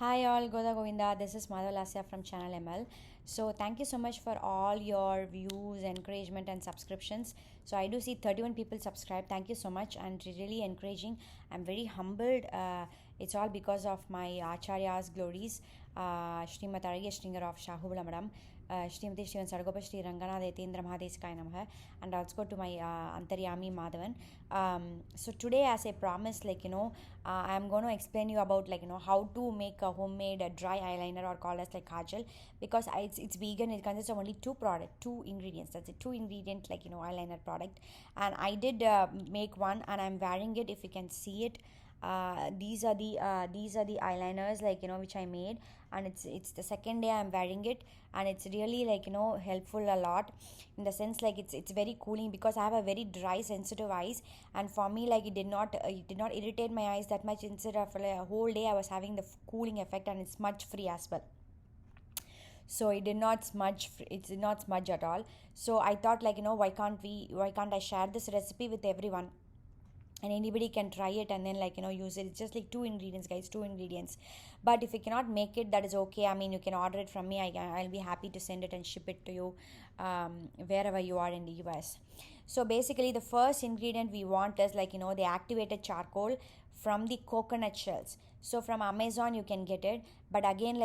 Hi all, Goda Govinda. This is Madhav Lasya from Channel ML. So thank you so much for all your views, encouragement, and subscriptions. So I do see 31 people subscribe. Thank you so much, and really encouraging. I'm very humbled. It's all because of my Acharya's glories. Srimati Aragya Shringer of Shahubala Madam, Srimati Shrivan Sargopa Shri Rangana Detendra Mahadeskaya Namaha, and also to my Antaryami Madhavan. So today, as I promised, I'm going to explain you about how to make a homemade dry eyeliner or called as like kajal, because it's vegan. It consists of only two ingredients. That's it, two ingredient eyeliner product. And I did make one, and I'm wearing it. If you can see it, these are the eyeliners which I made, and it's the second day I'm wearing it, and it's really helpful a lot, in the sense it's very cooling, because I have a very dry sensitive eyes. And for me, it did not irritate my eyes that much. Instead of like a whole day I was having the cooling effect, and it's smudge free as well. So it did not smudge at all. So I thought, why can't I share this recipe with everyone, and anybody can try it and then use it. It's just like two ingredients, guys, two ingredients. But if you cannot make it, that is okay. I mean, you can order it from me. I'll be happy to send it and ship it to you, wherever you are in the US. So basically, the first ingredient we want is the activated charcoal from the coconut shells. So from Amazon you can get it, but again,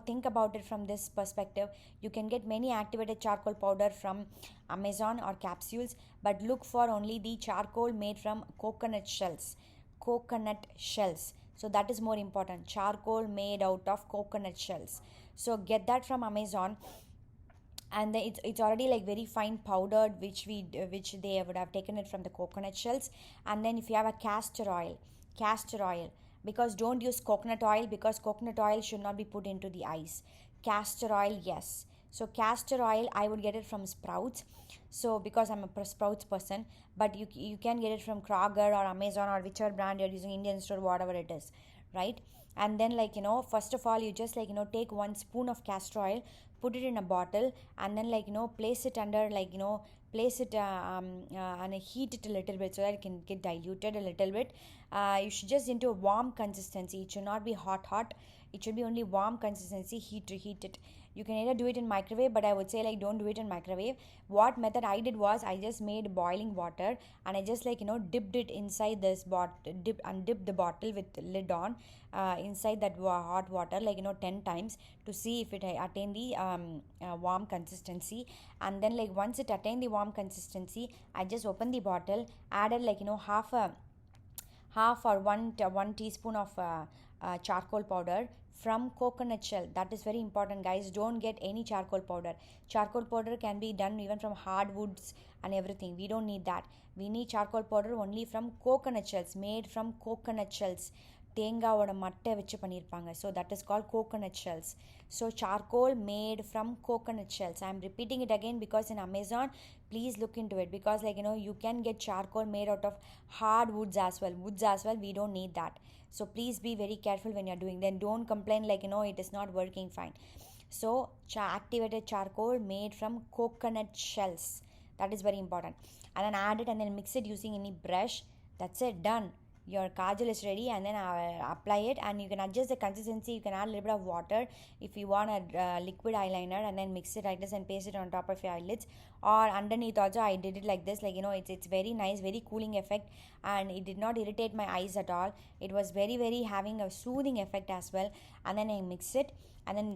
think about it from this perspective. You can get many activated charcoal powder from Amazon or capsules, but look for only the charcoal made from coconut shells. Coconut shells. So that is more important. Charcoal made out of coconut shells. So get that from Amazon, and then it's already like very fine powdered, which they would have taken it from the coconut shells. And then if you have a castor oil, because don't use coconut oil, because coconut oil should not be put into the ice. Castor oil, yes. So castor oil, I would get it from Sprouts. So because I'm a Sprouts person, but you can get it from Kroger or Amazon or whichever brand you're using, Indian store, whatever it is, right? And then first of all, you just take 1 spoon of castor oil, put it in a bottle, and then place it under place it and heat it a little bit so that it can get diluted a little bit. You should just into a warm consistency. It should not be hot. It should be only warm consistency. Heat it. You can either do it in microwave, but I would say don't do it in microwave. What method I did was, I just made boiling water, and I just dipped it inside this dipped the bottle with lid on, inside that hot water 10 times, to see if it attain the warm consistency. And then once it attained the warm consistency, I just opened the bottle, added half or 1 teaspoon of charcoal powder from coconut shell. That is very important, guys. Don't get any charcoal powder. Charcoal powder can be done even from hardwoods and everything. We don't need that. We need charcoal powder only from coconut shells, made from coconut shells. தேங்காவோட மட்டை வச்சு பண்ணியிருப்பாங்க. So that is called coconut shells. So charcoal made from coconut shells. I'm repeating it again, because in Amazon, please look into it, because you can get charcoal made out of hard woods as well. We don't need that. So please be very careful when you're doing. Then don't complain it is not working fine. So activated charcoal made from coconut shells. That is very important. And then add it and then mix it using any brush. That's it, done. Your kajal is ready, and then apply it, and you can adjust the consistency. You can add a little bit of water if you want a liquid eyeliner, and then mix it like this and paste it on top of your eyelids, or underneath also. I did it like this, it's very nice, very cooling effect, and it did not irritate my eyes at all. It was very very having a soothing effect as well. And then I mix it, and then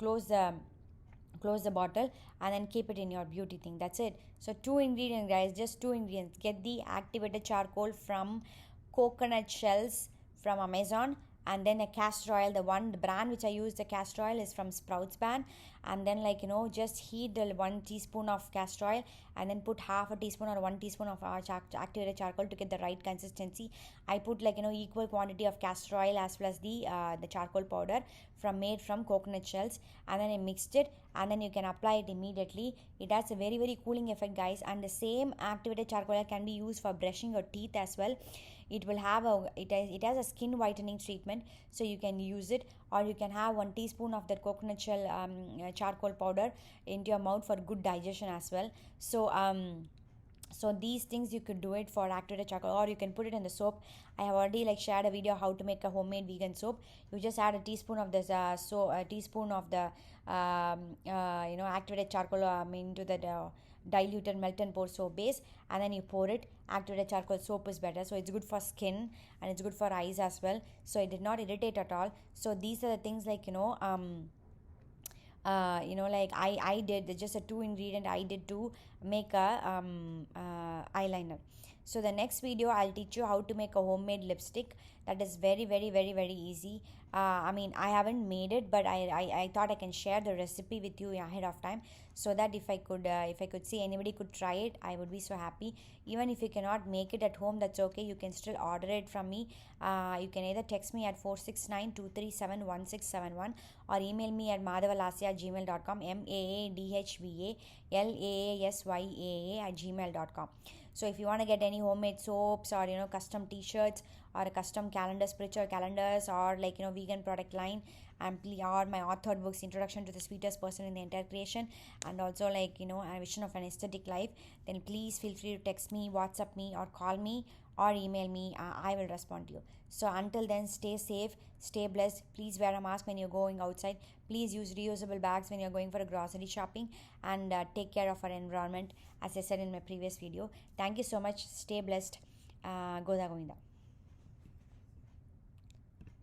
close the bottle, and then keep it in your beauty thing. That's it. So two ingredients, guys, just two ingredients. Get the activated charcoal from coconut shells from Amazon, and then a castor oil. The brand which I use, the castor oil, is from Sprouts brand. And then just heat the 1 teaspoon of castor oil, and then put half a teaspoon or 1 teaspoon of activated charcoal to get the right consistency. I put equal quantity of castor oil as well as the charcoal powder made from coconut shells, and then I mixed it, and then you can apply it immediately. It has a very very cooling effect, guys. And the same activated charcoal oil can be used for brushing your teeth as well. It will have it has a skin whitening treatment, so you can use it. Or you can have 1 teaspoon of that coconut shell charcoal powder into your mouth for good digestion as well. So So these things you could do it for activated charcoal, or you can put it in the soap. I have already like shared a video how to make a homemade vegan soap. You just add a teaspoon of this a teaspoon of the activated charcoal into the diluted melt and pour soap base, and then you pour it. Activated charcoal soap is better, so it's good for skin and it's good for eyes as well, so it did not irritate at all. So these are the things like like I did just a two ingredient I did to make a eyeliner. So the next video I'll teach you how to make a homemade lipstick. That is very very very very easy. I mean, I haven't made it, but I thought I can share the recipe with you ahead of time, so that if I could see anybody could try it, I would be so happy. Even if you cannot make it at home, that's okay, you can still order it from me. You can either text me at 469-237-1671, or email me at madhavalasya@gmail.com, madhavalasyaa@gmail.com. So if you want to get any homemade soaps, or custom t-shirts, or custom calendars, spiritual calendars, or like vegan product line, and or my authored books, Introduction to the Sweetest Person in the Entire Creation, and also like a vision of an aesthetic life, then please feel free to text me, WhatsApp me, or call me, or email me. I will respond to you. So until then, stay safe, stay blessed. Please wear a mask when you're going outside. Please use reusable bags when you're going for a grocery shopping, and take care of our environment, as I said in my previous video. Thank you so much. Stay blessed. Goda Govinda.